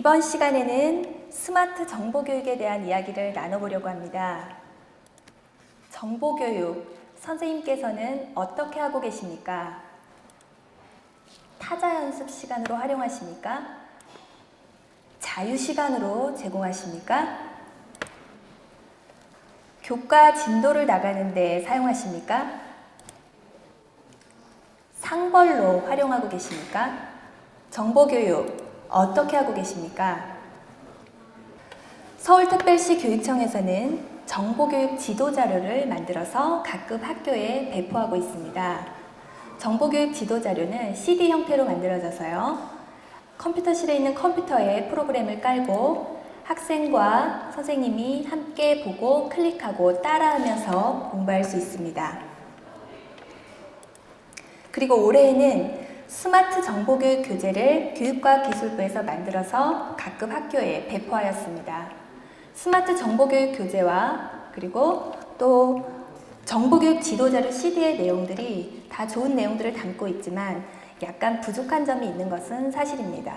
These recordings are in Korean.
이번 시간에는 스마트 정보교육에 대한 이야기를 나눠보려고 합니다. 정보교육, 선생님께서는 어떻게 하고 계십니까? 타자 연습 시간으로 활용하십니까? 자유시간으로 제공하십니까? 교과 진도를 나가는 데 사용하십니까? 상벌로 활용하고 계십니까? 정보교육 어떻게 하고 계십니까? 서울특별시 교육청에서는 정보교육 지도자료를 만들어서 각급 학교에 배포하고 있습니다. 정보교육 지도자료는 CD 형태로 만들어져서요. 컴퓨터실에 있는 컴퓨터에 프로그램을 깔고 학생과 선생님이 함께 보고 클릭하고 따라하면서 공부할 수 있습니다. 그리고 올해에는 스마트 정보교육 교재를 교육과기술부에서 만들어서 각급 학교에 배포하였습니다. 스마트 정보교육 교재와 그리고 또 정보교육 지도자료 CD의 내용들이 다 좋은 내용들을 담고 있지만 약간 부족한 점이 있는 것은 사실입니다.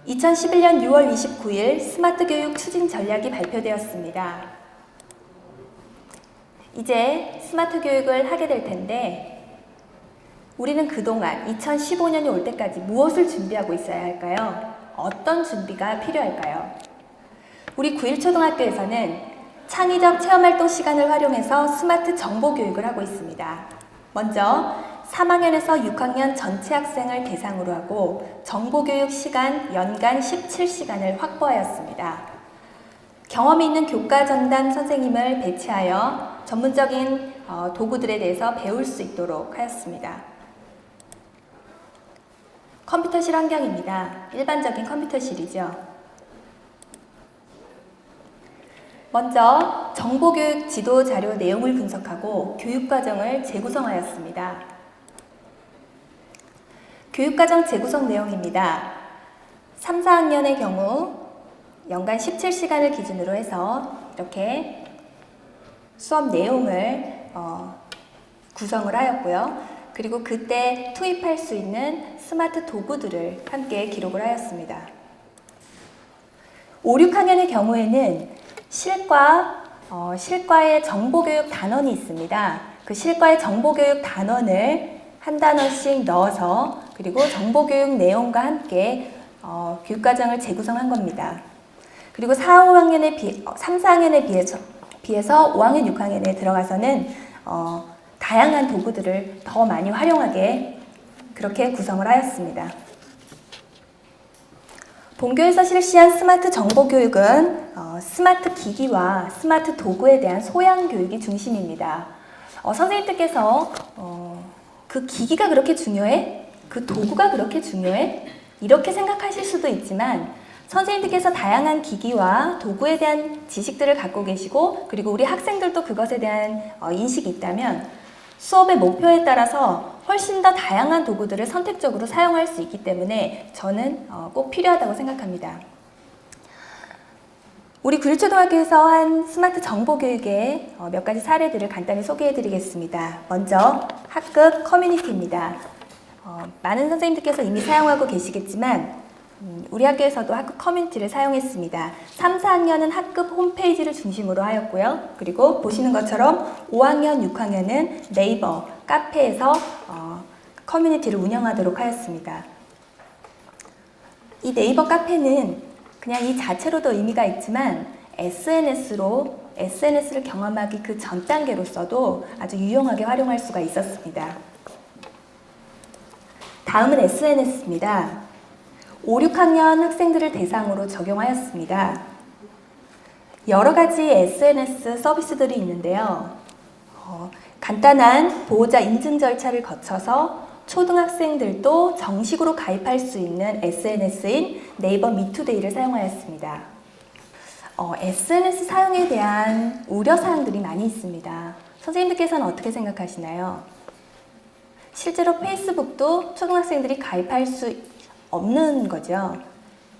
2011년 6월 29일 스마트 교육 추진 전략이 발표되었습니다. 이제 스마트 교육을 하게 될 텐데 우리는 그동안 2015년이 올 때까지 무엇을 준비하고 있어야 할까요? 어떤 준비가 필요할까요? 우리 9일초등학교에서는 창의적 체험활동 시간을 활용해서 스마트 정보교육을 하고 있습니다. 먼저 3학년에서 6학년 전체 학생을 대상으로 하고 정보교육 시간 연간 17시간을 확보하였습니다. 경험이 있는 교과 전담 선생님을 배치하여 전문적인 도구들에 대해서 배울 수 있도록 하였습니다. 컴퓨터실 환경입니다. 일반적인 컴퓨터실이죠. 먼저 정보교육 지도 자료 내용을 분석하고 교육과정을 재구성하였습니다. 교육과정 재구성 내용입니다. 3, 4학년의 경우 연간 17시간을 기준으로 해서 이렇게 수업 내용을 구성을 하였고요. 그리고 그때 투입할 수 있는 스마트 도구들을 함께 기록을 하였습니다. 5, 6학년의 경우에는 실과의 정보교육 단원이 있습니다. 그 실과의 정보교육 단원을 한 단원씩 넣어서 그리고 정보교육 내용과 함께 교육과정을 재구성한 겁니다. 그리고 3, 4학년에 비해서 5학년, 6학년에 들어가서는 다양한 도구들을 더 많이 활용하게 그렇게 구성을 하였습니다. 본교에서 실시한 스마트 정보교육은 스마트 기기와 스마트 도구에 대한 소양 교육이 중심입니다. 선생님들께서 그 기기가 그렇게 중요해? 그 도구가 그렇게 중요해? 이렇게 생각하실 수도 있지만 선생님들께서 다양한 기기와 도구에 대한 지식들을 갖고 계시고 그리고 우리 학생들도 그것에 대한 인식이 있다면 수업의 목표에 따라서 훨씬 더 다양한 도구들을 선택적으로 사용할 수 있기 때문에 저는 꼭 필요하다고 생각합니다. 우리 9일초등학교에서 한 스마트 정보교육의 몇 가지 사례들을 간단히 소개해 드리겠습니다. 먼저 학급 커뮤니티입니다. 많은 선생님들께서 이미 사용하고 계시겠지만 우리 학교에서도 학급 커뮤니티를 사용했습니다. 3, 4학년은 학급 홈페이지를 중심으로 하였고요. 그리고 보시는 것처럼 5학년, 6학년은 네이버, 카페에서 커뮤니티를 운영하도록 하였습니다. 이 네이버 카페는 그냥 이 자체로도 의미가 있지만 SNS를 경험하기 그 전 단계로서도 아주 유용하게 활용할 수가 있었습니다. 다음은 SNS입니다. 5, 6학년 학생들을 대상으로 적용하였습니다. 여러 가지 SNS 서비스들이 있는데요. 간단한 보호자 인증 절차를 거쳐서 초등학생들도 정식으로 가입할 수 있는 SNS인 네이버 미투데이를 사용하였습니다. SNS 사용에 대한 우려사항들이 많이 있습니다. 선생님들께서는 어떻게 생각하시나요? 실제로 페이스북도 초등학생들이 가입할 수 없는 거죠.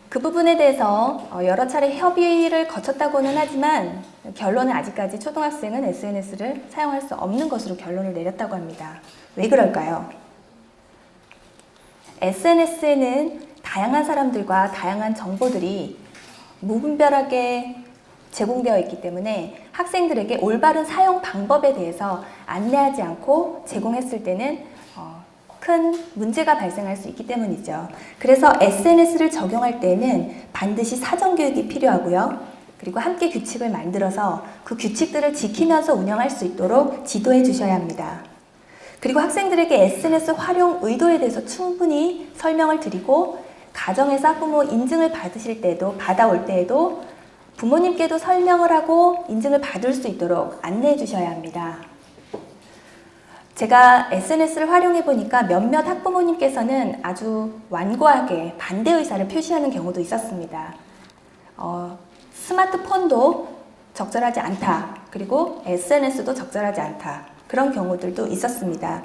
그 부분에 대해서 여러 차례 협의를 거쳤다고는 하지만 결론은 아직까지 초등학생은 SNS를 사용할 수 없는 것으로 결론을 내렸다고 합니다. 왜 그럴까요? SNS에는 다양한 사람들과 다양한 정보들이 무분별하게 제공되어 있기 때문에 학생들에게 올바른 사용 방법에 대해서 안내하지 않고 제공했을 때는 큰 문제가 발생할 수 있기 때문이죠. 그래서 SNS를 적용할 때는 반드시 사전교육이 필요하고요. 그리고 함께 규칙을 만들어서 그 규칙들을 지키면서 운영할 수 있도록 지도해 주셔야 합니다. 그리고 학생들에게 SNS 활용 의도에 대해서 충분히 설명을 드리고 가정에서 학부모 인증을 받아올 때에도 부모님께도 설명을 하고 인증을 받을 수 있도록 안내해 주셔야 합니다. 제가 SNS를 활용해 보니까 몇몇 학부모님께서는 아주 완고하게 반대 의사를 표시하는 경우도 있었습니다. 스마트폰도 적절하지 않다. 그리고 SNS도 적절하지 않다. 그런 경우들도 있었습니다.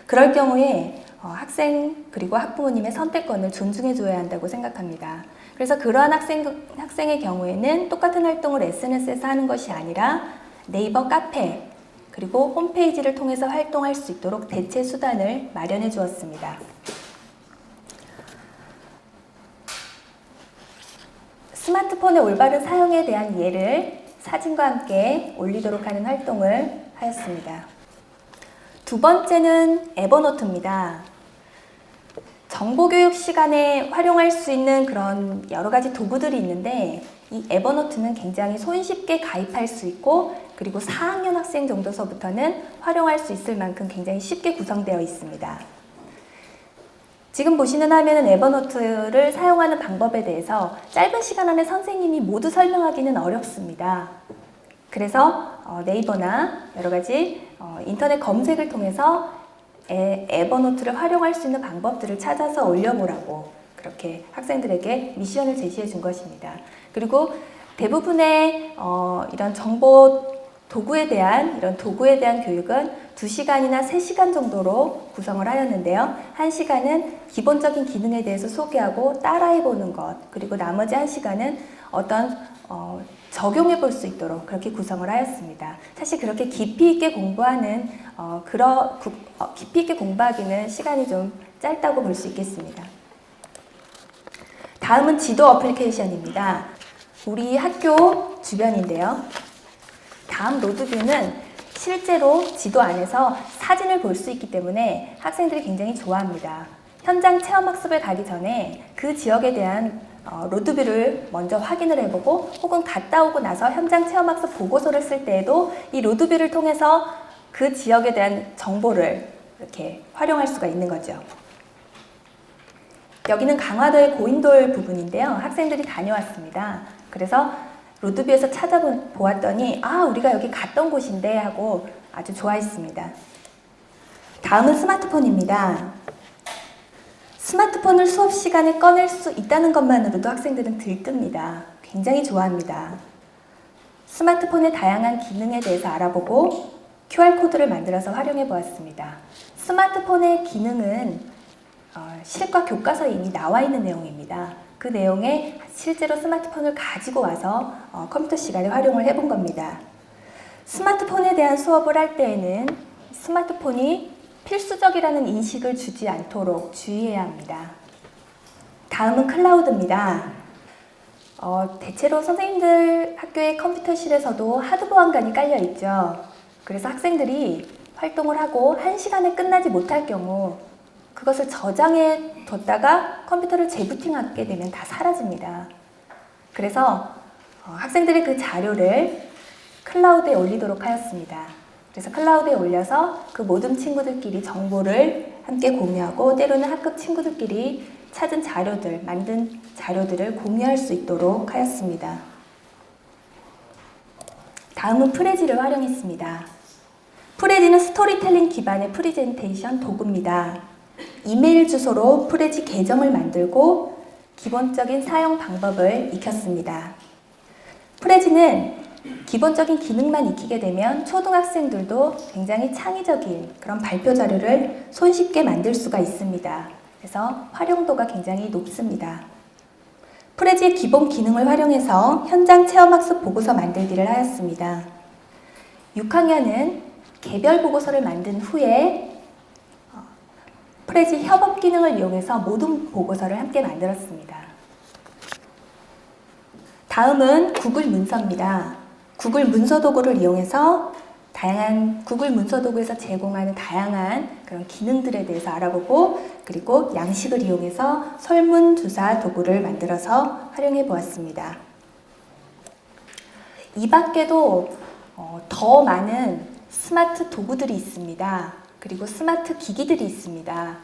그럴 경우에 학생 그리고 학부모님의 선택권을 존중해 줘야 한다고 생각합니다. 그래서 그러한 학생의 경우에는 똑같은 활동을 SNS에서 하는 것이 아니라 네이버 카페 그리고 홈페이지를 통해서 활동할 수 있도록 대체 수단을 마련해 주었습니다. 스마트폰의 올바른 사용에 대한 예를 사진과 함께 올리도록 하는 활동을 하였습니다. 두 번째는 에버노트입니다. 정보교육 시간에 활용할 수 있는 그런 여러 가지 도구들이 있는데 이 에버노트는 굉장히 손쉽게 가입할 수 있고 그리고 4학년 학생 정도서부터는 활용할 수 있을 만큼 굉장히 쉽게 구성되어 있습니다. 지금 보시는 화면은 에버노트를 사용하는 방법에 대해서 짧은 시간 안에 선생님이 모두 설명하기는 어렵습니다. 그래서 네이버나 여러 가지 인터넷 검색을 통해서 에버노트를 활용할 수 있는 방법들을 찾아서 올려보라고 그렇게 학생들에게 미션을 제시해 준 것입니다. 그리고 대부분의 이런 정보 도구에 대한 교육은 2시간이나 3시간 정도로 구성을 하였는데요. 1시간은 기본적인 기능에 대해서 소개하고 따라해 보는 것, 그리고 나머지 1시간은 어떤 적용해 볼 수 있도록 그렇게 구성을 하였습니다. 사실 그렇게 깊이 있게 공부하기는 시간이 좀 짧다고 볼 수 있겠습니다. 다음은 지도 어플리케이션입니다. 우리 학교 주변인데요. 다음 로드뷰는 실제로 지도 안에서 사진을 볼 수 있기 때문에 학생들이 굉장히 좋아합니다. 현장 체험학습을 가기 전에 그 지역에 대한 로드뷰를 먼저 확인을 해보고 혹은 갔다 오고 나서 현장 체험학습 보고서를 쓸 때에도 이 로드뷰를 통해서 그 지역에 대한 정보를 이렇게 활용할 수가 있는 거죠. 여기는 강화도의 고인돌 부분인데요. 학생들이 다녀왔습니다. 그래서 로드뷰에서 찾아보았더니 우리가 여기 갔던 곳인데 하고 아주 좋아했습니다. 다음은 스마트폰입니다. 스마트폰을 수업 시간에 꺼낼 수 있다는 것만으로도 학생들은 들뜹니다. 굉장히 좋아합니다. 스마트폰의 다양한 기능에 대해서 알아보고 QR코드를 만들어서 활용해 보았습니다. 스마트폰의 기능은 실과 교과서에 이미 나와 있는 내용입니다. 그 내용에 실제로 스마트폰을 가지고 와서 컴퓨터 시간에 활용을 해본 겁니다. 스마트폰에 대한 수업을 할 때에는 스마트폰이 필수적이라는 인식을 주지 않도록 주의해야 합니다. 다음은 클라우드입니다. 대체로 선생님들 학교의 컴퓨터실에서도 하드 보안관이 깔려 있죠. 그래서 학생들이 활동을 하고 1시간에 끝나지 못할 경우 그것을 저장해 뒀다가 컴퓨터를 재부팅하게 되면 다 사라집니다. 그래서 학생들이 그 자료를 클라우드에 올리도록 하였습니다. 그래서 클라우드에 올려서 그 모든 친구들끼리 정보를 함께 공유하고 때로는 학급 친구들끼리 찾은 자료들, 만든 자료들을 공유할 수 있도록 하였습니다. 다음은 프레지를 활용했습니다. 프레지는 스토리텔링 기반의 프레젠테이션 도구입니다. 이메일 주소로 프레지 계정을 만들고 기본적인 사용 방법을 익혔습니다. 프레지는 기본적인 기능만 익히게 되면 초등학생들도 굉장히 창의적인 그런 발표 자료를 손쉽게 만들 수가 있습니다. 그래서 활용도가 굉장히 높습니다. 프레지의 기본 기능을 활용해서 현장 체험학습 보고서 만들기를 하였습니다. 6학년은 개별 보고서를 만든 후에 프레지 협업 기능을 이용해서 모든 보고서를 함께 만들었습니다. 다음은 구글 문서입니다. 구글 문서 도구를 이용해서 구글 문서 도구에서 제공하는 다양한 그런 기능들에 대해서 알아보고, 그리고 양식을 이용해서 설문조사 도구를 만들어서 활용해 보았습니다. 이 밖에도 더 많은 스마트 도구들이 있습니다. 그리고 스마트 기기들이 있습니다.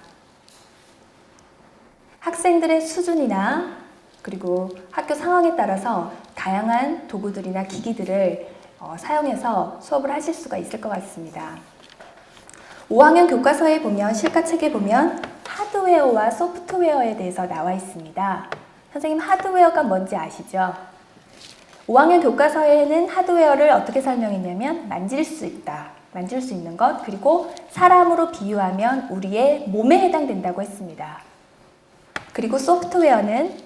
학생들의 수준이나 그리고 학교 상황에 따라서 다양한 도구들이나 기기들을 사용해서 수업을 하실 수가 있을 것 같습니다. 5학년 교과서에 보면, 실가책에 보면 하드웨어와 소프트웨어에 대해서 나와 있습니다. 선생님, 하드웨어가 뭔지 아시죠? 5학년 교과서에는 하드웨어를 어떻게 설명했냐면 만질 수 있다, 만질 수 있는 것, 그리고 사람으로 비유하면 우리의 몸에 해당된다고 했습니다. 그리고 소프트웨어는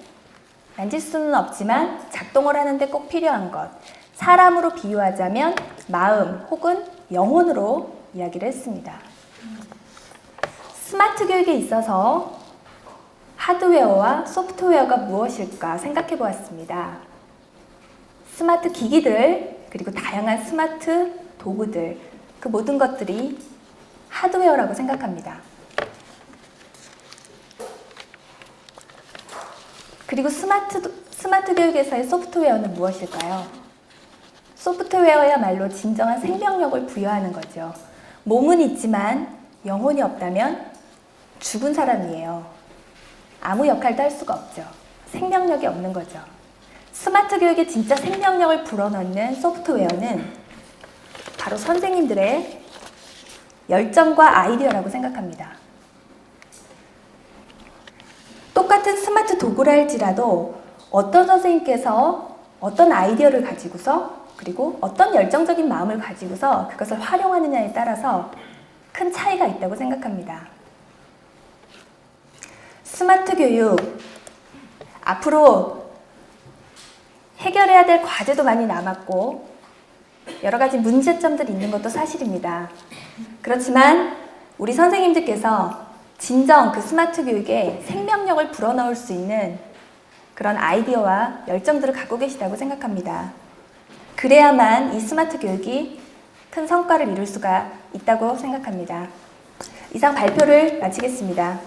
만질 수는 없지만 작동을 하는데 꼭 필요한 것, 사람으로 비유하자면 마음 혹은 영혼으로 이야기를 했습니다. 스마트 교육에 있어서 하드웨어와 소프트웨어가 무엇일까 생각해 보았습니다. 스마트 기기들, 그리고 다양한 스마트 도구들, 그 모든 것들이 하드웨어라고 생각합니다. 그리고 스마트 교육에서의 소프트웨어는 무엇일까요? 소프트웨어야말로 진정한 생명력을 부여하는 거죠. 몸은 있지만 영혼이 없다면 죽은 사람이에요. 아무 역할도 할 수가 없죠. 생명력이 없는 거죠. 스마트 교육에 진짜 생명력을 불어넣는 소프트웨어는 바로 선생님들의 열정과 아이디어라고 생각합니다. 똑같은 스마트 도구라 할지라도 어떤 선생님께서 어떤 아이디어를 가지고서, 그리고 어떤 열정적인 마음을 가지고서 그것을 활용하느냐에 따라서 큰 차이가 있다고 생각합니다. 스마트 교육, 앞으로 해결해야 될 과제도 많이 남았고 여러 가지 문제점들이 있는 것도 사실입니다. 그렇지만 우리 선생님들께서 진정 그 스마트 교육에 생명력을 불어넣을 수 있는 그런 아이디어와 열정들을 갖고 계시다고 생각합니다. 그래야만 이 스마트 교육이 큰 성과를 이룰 수가 있다고 생각합니다. 이상 발표를 마치겠습니다.